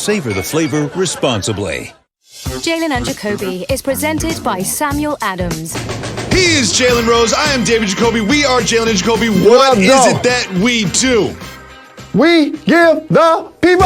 savor the flavor responsibly. Jalen Jacoby is presented by Samuel Adams. He is Jalen Rose. I am David Jacoby. We are Jalen Jacoby. What is it that we do? We give the people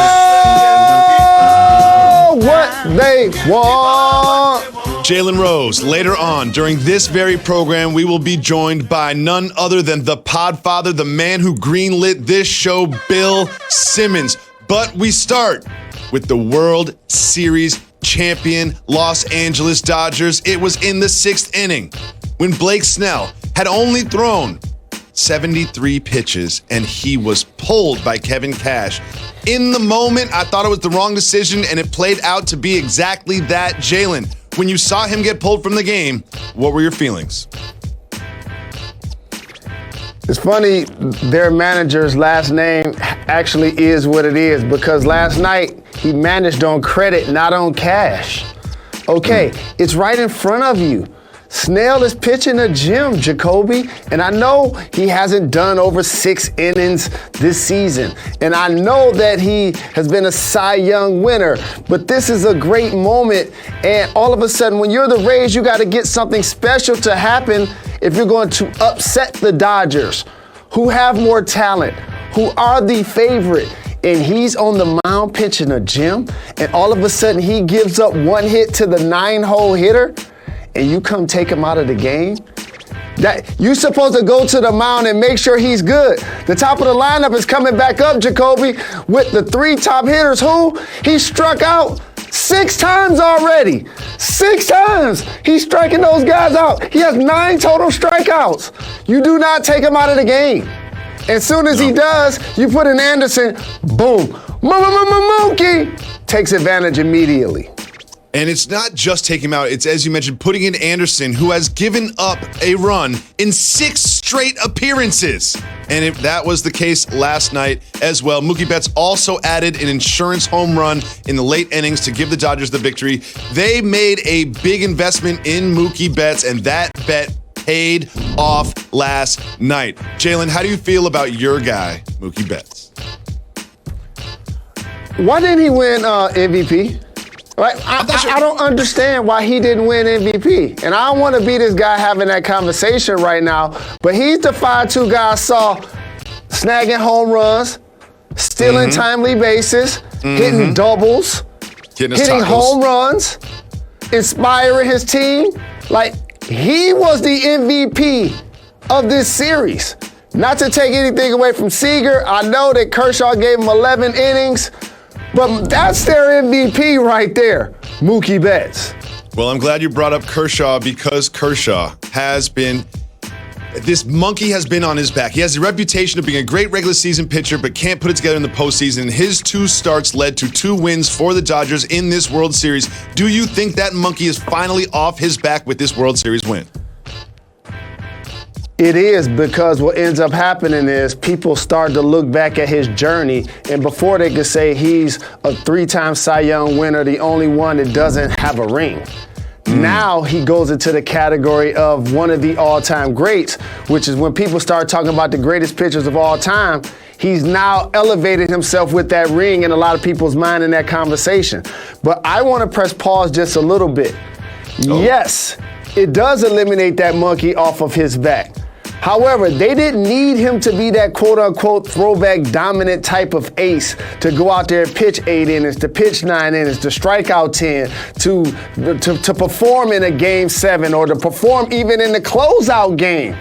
what they want. Jalen Rose. Later on, during this very program, we will be joined by none other than the Podfather, the man who greenlit this show, Bill Simmons. But we start with the World Series champion Los Angeles Dodgers. It was in the 6th inning when Blake Snell had only thrown 73 pitches and he was pulled by Kevin Cash. In the moment, I thought it was the wrong decision and it played out to be exactly that. Jalen, when you saw him get pulled from the game, what were your feelings? It's funny, their manager's last name actually is what it is, because last night he managed on credit, not on cash. Okay, it's right in front of you. Snell is pitching a gem, Jacoby, and I know he hasn't done over 6 innings this season, and I know that he has been a Cy Young winner, but this is a great moment, and all of a sudden, when you're the Rays, you got to get something special to happen if you're going to upset the Dodgers, who have more talent, who are the favorite. And he's on the mound pitching a gem, and all of a sudden he gives up 1 hit to the 9-hole hitter, and you come take him out of the game? That you're supposed to go to the mound and make sure he's good. The top of the lineup is coming back up, Jacoby, with the 3 top hitters who he struck out 6 times already. 6 times. He's striking those guys out. He has 9 total strikeouts. You do not take him out of the game. As soon as he does, you put in Anderson, boom. Mookie takes advantage immediately. And it's not just taking him out, it's, as you mentioned, putting in Anderson, who has given up a run in 6 straight appearances. And that was the case last night as well. Mookie Betts also added an insurance home run in the late innings to give the Dodgers the victory. They made a big investment in Mookie Betts, and that bet paid off last night. Jalen, how do you feel about your guy, Mookie Betts? Why didn't he win MVP? Right? I don't understand why he didn't win MVP. And I don't want to be this guy having that conversation right now, but he's the 5-2 guy I saw snagging home runs, stealing timely bases, hitting doubles, hitting home runs, inspiring his team. Like, he was the MVP of this series. Not to take anything away from Seager. I know that Kershaw gave him 11 innings, but that's their MVP right there, Mookie Betts. Well, I'm glad you brought up Kershaw, because Kershaw has been, this monkey has been on his back. He has the reputation of being a great regular season pitcher, but can't put it together in the postseason. His 2 starts led to 2 wins for the Dodgers in this World Series. Do you think that monkey is finally off his back with this World Series win? It is, because what ends up happening is people start to look back at his journey, and before they could say he's a 3-time Cy Young winner, the only one that doesn't have a ring. Now he goes into the category of one of the all-time greats, which is when people start talking about the greatest pitchers of all time, he's now elevated himself with that ring in a lot of people's mind in that conversation. But I want to press pause just a little bit. Yes, it does eliminate that monkey off of his back. However, they didn't need him to be that quote-unquote throwback dominant type of ace to go out there and pitch 8 innings, to pitch 9 innings, to strike out 10, to perform in a Game 7, or to perform even in the closeout game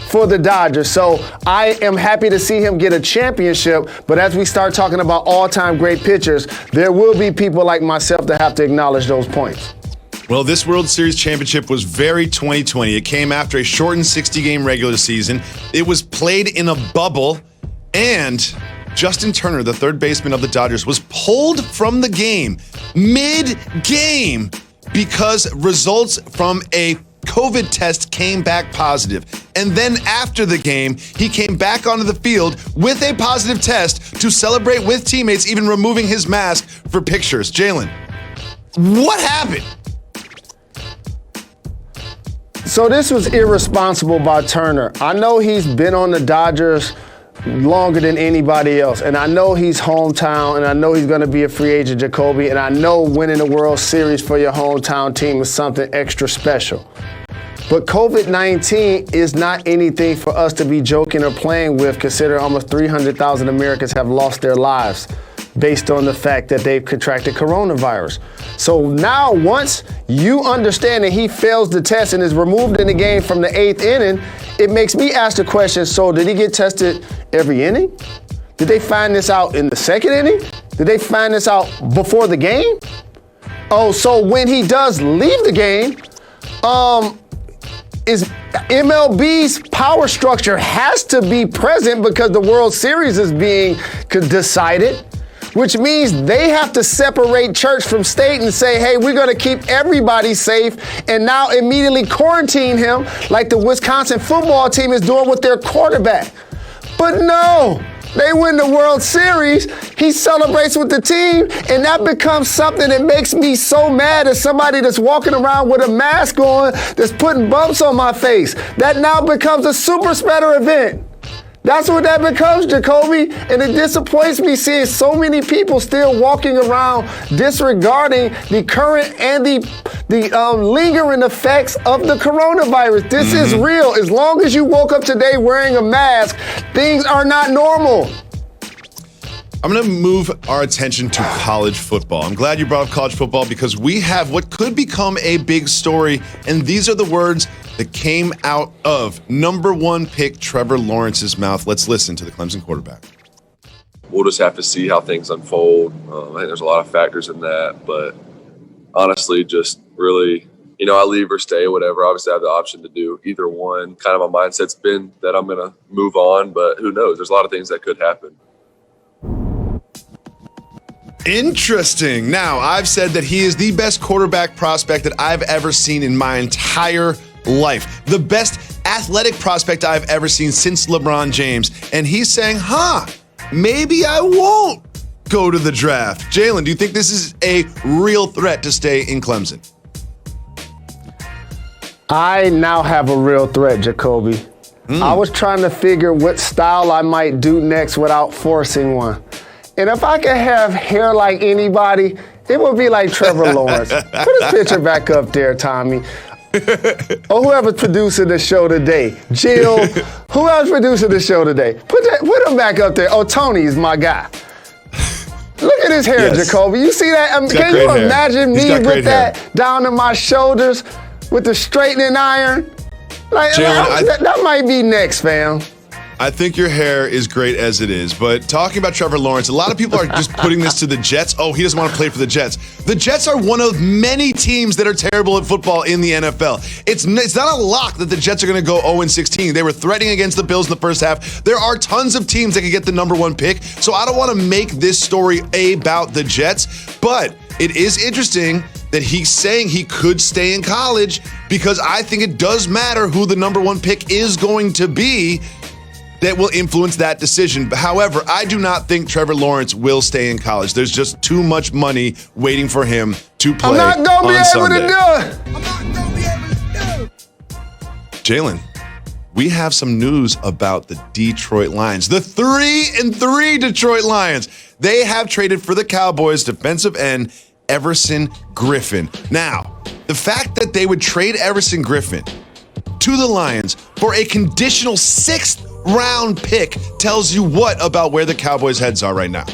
for the Dodgers. So I am happy to see him get a championship, but as we start talking about all-time great pitchers, there will be people like myself that have to acknowledge those points. Well, this World Series championship was very 2020. It came after a shortened 60-game regular season. It was played in a bubble, and Justin Turner, the third baseman of the Dodgers, was pulled from the game mid-game because results from a COVID test came back positive. And then after the game, he came back onto the field with a positive test to celebrate with teammates, even removing his mask for pictures. Jalen, what happened? So this was irresponsible by Turner. I know he's been on the Dodgers longer than anybody else. And I know he's hometown, and I know he's going to be a free agent, Jacoby, and I know winning the World Series for your hometown team is something extra special. But COVID-19 is not anything for us to be joking or playing with, considering almost 300,000 Americans have lost their lives based on the fact that they've contracted coronavirus. So now, once you understand that he fails the test and is removed in the game from the 8th inning, it makes me ask the question, so did he get tested every inning? Did they find this out in the 2nd inning? Did they find this out before the game? Oh, so when he does leave the game, is MLB's power structure has to be present because the World Series is being decided, which means they have to separate church from state and say, hey, we're going to keep everybody safe, and now immediately quarantine him like the Wisconsin football team is doing with their quarterback. But no, they win the World Series, he celebrates with the team, and that becomes something that makes me so mad as somebody that's walking around with a mask on that's putting bumps on my face. That now becomes a super spreader event. That's what that becomes, Jacoby, and it disappoints me seeing so many people still walking around disregarding the current and the lingering effects of the coronavirus. This is real. As long as you woke up today wearing a mask, things are not normal. I'm going to move our attention to college football. I'm glad you brought up college football because we have what could become a big story, and these are the words that came out of number 1 pick Trevor Lawrence's mouth. Let's listen to the Clemson quarterback. We'll just have to see how things unfold. I think there's a lot of factors in that, but honestly, just really, I leave or stay, whatever. Obviously, I have the option to do either one. Kind of my mindset's been that I'm going to move on, but who knows? There's a lot of things that could happen. Interesting. Now, I've said that he is the best quarterback prospect that I've ever seen in my entire life. The best athletic prospect I've ever seen since LeBron James. And he's saying, maybe I won't go to the draft. Jalen, do you think this is a real threat to stay in Clemson? I now have a real threat, Jacoby. I was trying to figure what style I might do next without forcing one. And if I could have hair like anybody, it would be like Trevor Lawrence. Put his picture back up there, Tommy. Or whoever's producing the show today. Jill, whoever's producing the show today. Put him back up there. Oh, Tony is my guy. Look at his hair, Jacoby. You see that? Can you imagine me with that down to my shoulders with the straightening iron? That might be next, fam. I think your hair is great as it is, but talking about Trevor Lawrence, a lot of people are just putting this to the Jets. Oh, he doesn't want to play for the Jets. The Jets are one of many teams that are terrible at football in the NFL. It's not a lock that the Jets are going to go 0-16. They were threatening against the Bills in the first half. There are tons of teams that can get the number 1 pick, so I don't want to make this story about the Jets, but it is interesting that he's saying he could stay in college because I think it does matter who the number 1 pick is going to be. That will influence that decision. However, I do not think Trevor Lawrence will stay in college. There's just too much money waiting for him to play on Sunday. I'm not going to be able to do it. Jalen, we have some news about the Detroit Lions. The 3-3 Detroit Lions. They have traded for the Cowboys defensive end Everson Griffin. Now, the fact that they would trade Everson Griffin to the Lions for a conditional 6th round pick tells you what about where the Cowboys' heads are right now?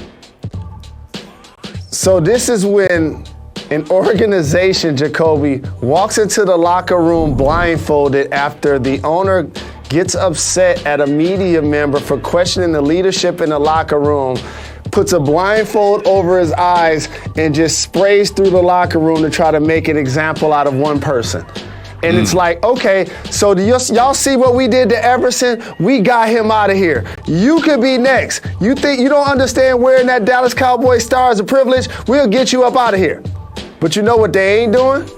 So this is when an organization, Jacoby, walks into the locker room blindfolded after the owner gets upset at a media member for questioning the leadership in the locker room, puts a blindfold over his eyes, and just sprays through the locker room to try to make an example out of one person. And it's like, okay, so do y'all see what we did to Everson? We got him out of here. You could be next. You think you don't understand wearing that Dallas Cowboys star is a privilege? We'll get you up out of here. But you know what they ain't doing?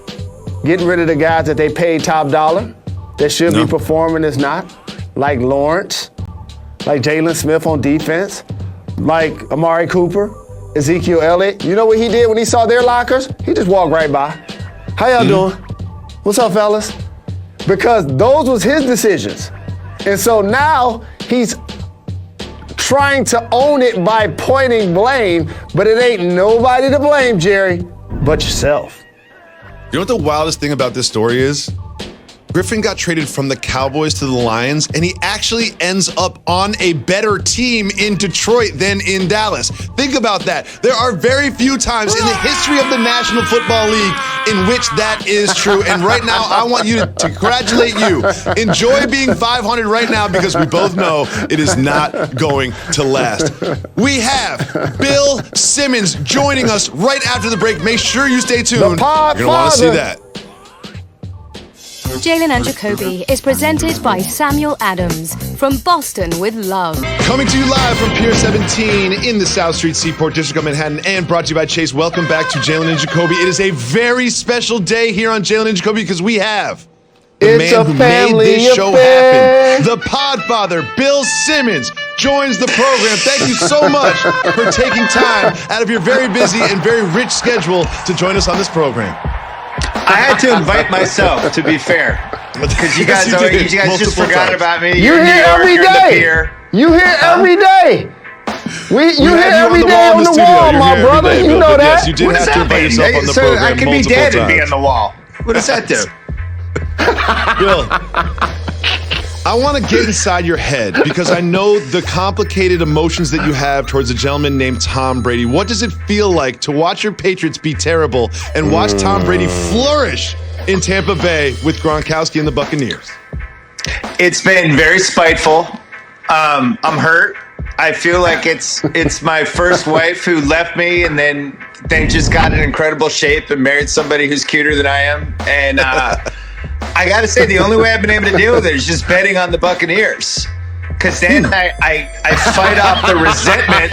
Getting rid of the guys that they paid top dollar that should be performing as not. Like Lawrence, like Jalen Smith on defense, like Amari Cooper, Ezekiel Elliott. You know what he did when he saw their lockers? He just walked right by. How y'all doing? What's up, fellas? Because those was his decisions. And so now he's trying to own it by pointing blame, but it ain't nobody to blame, Jerry, but yourself. You know what the wildest thing about this story is? Griffin got traded from the Cowboys to the Lions, and he actually ends up on a better team in Detroit than in Dallas. Think about that. There are very few times in the history of the National Football League in which that is true. And right now, I want you to congratulate you. Enjoy being 500 right now because we both know it is not going to last. We have Bill Simmons joining us right after the break. Make sure you stay tuned. You're going to want to see that. Jalen and Jacoby is presented by Samuel Adams from Boston with Love. Coming to you live from Pier 17 in the South Street Seaport District of Manhattan and brought to you by Chase. Welcome back to Jalen and Jacoby. It is a very special day here on Jalen and Jacoby because we have the man who made this show happen. The Podfather, Bill Simmons, joins the program. Thank you so much for taking time out of your very busy and very rich schedule to join us on this program. I had to invite myself, to be fair, because you guys just forgot about me. You're here every day. You here every day. You here every day on the wall, my brother. You know that. Yes, you did have to invite yourself on the program. I can be dead and be on the wall. What does that do? Bill, I want to get inside your head because I know the complicated emotions that you have towards a gentleman named Tom Brady. What does it feel like to watch your Patriots be terrible and watch Tom Brady flourish in Tampa Bay with Gronkowski and the Buccaneers? It's been very spiteful. I'm hurt. I feel like it's my first wife who left me and then just got in incredible shape and married somebody who's cuter than I am. And I got to say, the only way I've been able to deal with it is just betting on the Buccaneers. Because then I fight off the resentment,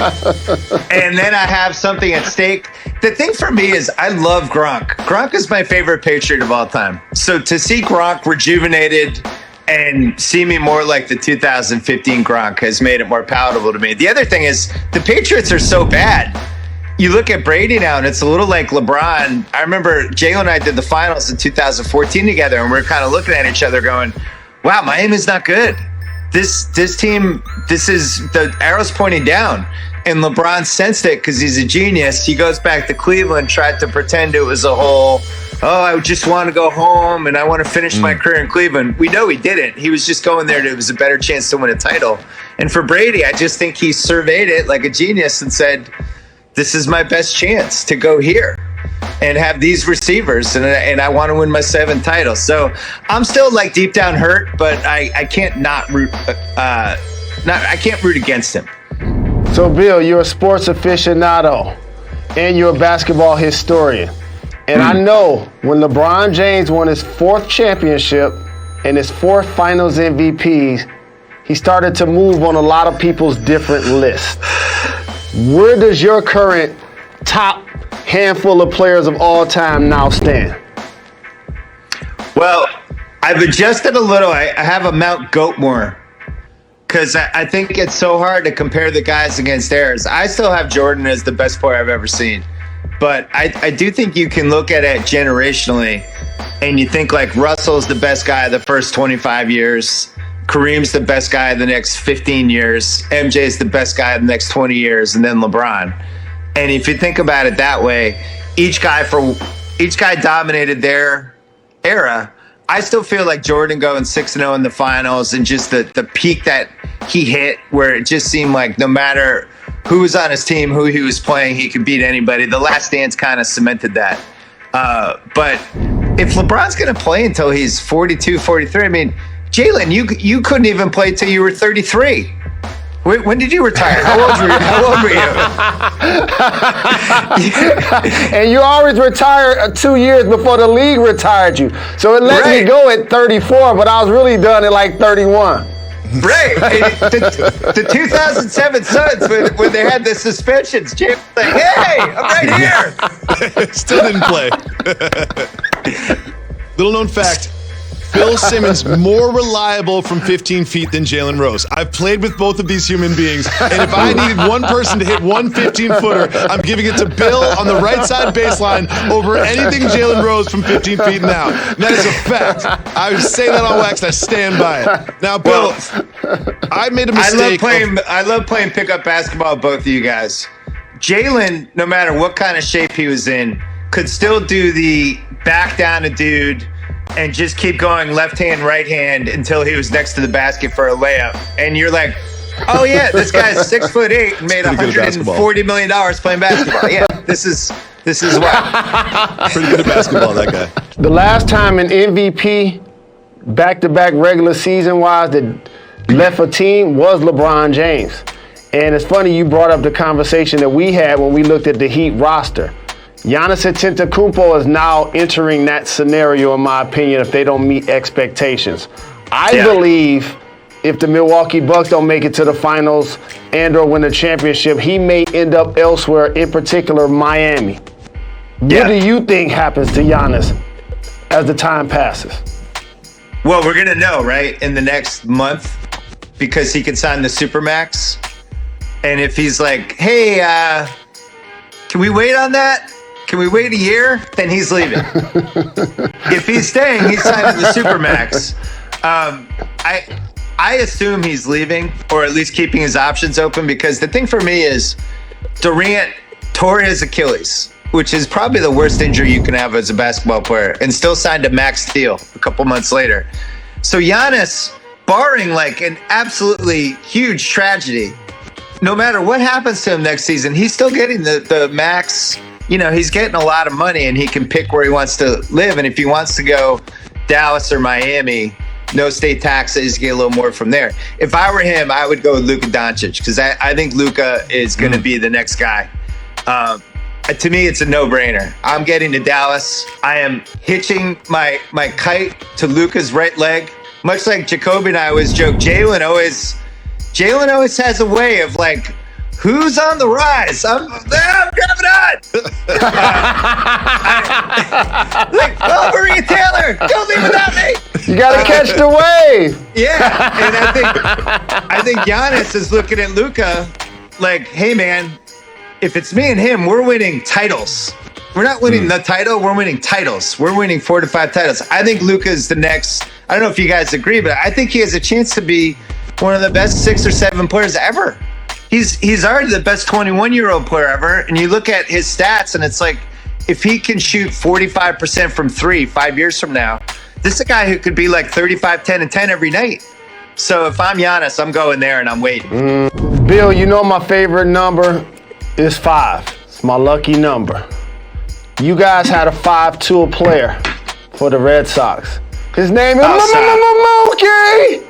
and then I have something at stake. The thing for me is I love Gronk. Gronk is my favorite Patriot of all time. So to see Gronk rejuvenated and see me more like the 2015 Gronk has made it more palatable to me. The other thing is the Patriots are so bad. You look at Brady now, and it's a little like LeBron. I remember Jalen and I did the finals in 2014 together, and we were kind of looking at each other going, wow, Miami's not good. This team, this is the arrow's pointing down. And LeBron sensed it because he's a genius. He goes back to Cleveland, tried to pretend it was a whole, I just want to go home and I want to finish my career in Cleveland. We know he didn't. He was just going there. It was a better chance to win a title. And for Brady, I just think he surveyed it like a genius and said, this is my best chance to go here and have these receivers, and I want to win my 7th title. So I'm still like deep down hurt, but I can't I can't root against him. So Bill, you're a sports aficionado and you're a basketball historian. And I know when LeBron James won his 4th championship and his 4th finals MVPs, he started to move on a lot of people's different lists. Where does your current top handful of players of all time now stand? Well, I've adjusted a little. I have a Mount Goatmore because I think it's so hard to compare the guys against theirs. I still have Jordan as the best player I've ever seen. But I do think you can look at it generationally and you think like Russell's the best guy of the first 25 years. Kareem's the best guy of the next 15 years. MJ's the best guy of the next 20 years, and then LeBron. And if you think about it that way, each guy dominated their era. I still feel like Jordan going 6-0 in the finals and just the peak that he hit where it just seemed like no matter who was on his team, who he was playing, he could beat anybody. The Last Dance kind of cemented that. But if LeBron's going to play until he's 42, 43, I mean, Jalen, you couldn't even play till you were 33. When did you retire? How old were you? And you always retire 2 years before the league retired you. So it let me go at 34, but I was really done at like 31. Right. The 2007 Suns, when they had the suspensions, James was like, hey, I'm right here. Still didn't play. Little known fact. Bill Simmons more reliable from 15 feet than Jalen Rose? I've played with both of these human beings, and if I needed one person to hit one 15-footer, I'm giving it to Bill on the right side baseline over anything Jalen Rose from 15 feet now. And that is a fact. I say that on wax, and I stand by it. Now, Bill, I made a mistake. I love playing pickup basketball with both of you guys. Jalen, no matter what kind of shape he was in, could still do the back down a dude and just keep going left hand, right hand until he was next to the basket for a layup. And you're like, oh yeah, this guy's 6'8" and made $140 million playing basketball. Yeah, this is why. Pretty good at basketball, that guy. The last time an MVP back-to-back regular season-wise that left a team was LeBron James. And it's funny you brought up the conversation that we had when we looked at the Heat roster. Giannis Antetokounmpo is now entering that scenario, in my opinion, if they don't meet expectations. I believe if the Milwaukee Bucks don't make it to the finals and or win the championship, he may end up elsewhere, in particular Miami. What do you think happens to Giannis as the time passes? Well, we're going to know, right, in the next month, because he can sign the Supermax. And if he's like, hey, can we wait on that? Can we wait a year? Then he's leaving. If he's staying, he's signing the Supermax. I assume he's leaving, or at least keeping his options open, because the thing for me is Durant tore his Achilles, which is probably the worst injury you can have as a basketball player, and still signed a max deal a couple months later. So Giannis, barring like an absolutely huge tragedy, no matter what happens to him next season, he's still getting the max. You know, he's getting a lot of money, and he can pick where he wants to live. And if he wants to go Dallas or Miami, no state taxes, get a little more from there. If I were him, I would go with Luka Doncic, because I think Luka is going to be the next guy. To me, it's a no-brainer. I'm getting to Dallas. I am hitching my kite to Luka's right leg, much like Jacoby and I always joke. Jalen always has a way of like, who's on the rise? I'm grabbing on. Like, oh, Maria Taylor, don't leave without me. You gotta catch the wave. Yeah, and I think Giannis is looking at Luka like, hey man, if it's me and him, we're winning titles. We're not winning the title, we're winning titles. We're winning 4 to 5 titles. I think Luka is the next. I don't know if you guys agree, but I think he has a chance to be one of the best 6 or 7 players ever. He's already the best 21-year-old player ever, and you look at his stats, and it's like, if he can shoot 45% from 3 5 years from now, this is a guy who could be like 35, 10, and 10 every night. So if I'm Giannis, I'm going there and I'm waiting. Bill, you know my favorite number is 5. It's my lucky number. You guys had a 5-tool player for the Red Sox. His name is Mookie.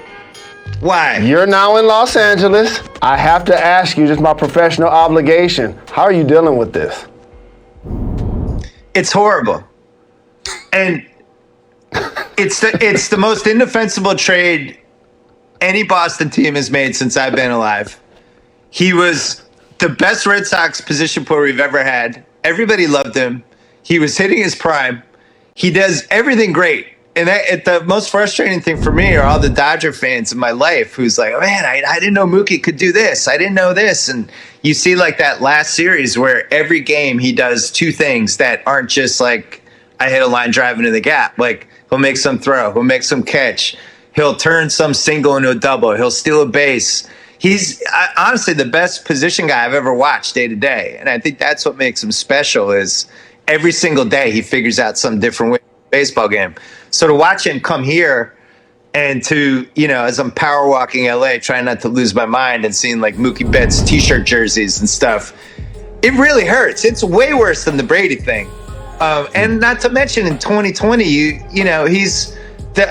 Why? You're now in Los Angeles. I have to ask you, just my professional obligation, how are you dealing with this? It's horrible. And it's the most indefensible trade any Boston team has made since I've been alive. He was the best Red Sox position player we've ever had. Everybody loved him. He was hitting his prime. He does everything great. And the most frustrating thing for me are all the Dodger fans in my life who's like, oh, man, I didn't know Mookie could do this. I didn't know this. And you see like that last series where every game he does 2 things that aren't just like, I hit a line drive into the gap. Like, he'll make some throw. He'll make some catch. He'll turn some single into a double. He'll steal a base. He's honestly the best position guy I've ever watched day to day. And I think that's what makes him special is every single day he figures out some different way to play a baseball game. So to watch him come here and to, you know, as I'm power walking LA, trying not to lose my mind and seeing like Mookie Betts t-shirt jerseys and stuff, it really hurts. It's way worse than the Brady thing. And not to mention in 2020, you know, he's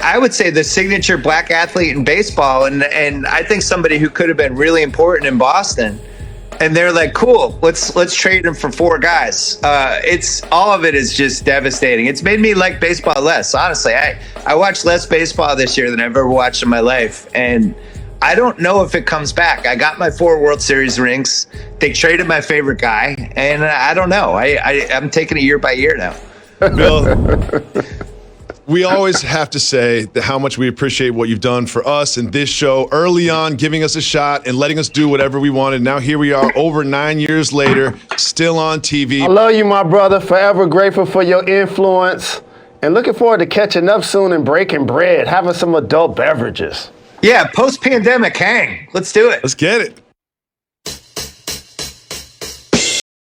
I would say the signature black athlete in baseball. And I think somebody who could have been really important in Boston. And they're like, cool, let's trade him for 4 guys. It's all of it is just devastating. It's made me like baseball less. Honestly, I watched less baseball this year than I've ever watched in my life. And I don't know if it comes back. I got my 4 World Series rings. They traded my favorite guy. And I don't know. I'm taking it year by year now. Bill, we always have to say that how much we appreciate what you've done for us and this show early on, giving us a shot and letting us do whatever we wanted. Now here we are over 9 years later, still on TV. I love you, my brother. Forever grateful for your influence. And looking forward to catching up soon and breaking bread, having some adult beverages. Yeah, post-pandemic hang. Let's do it. Let's get it.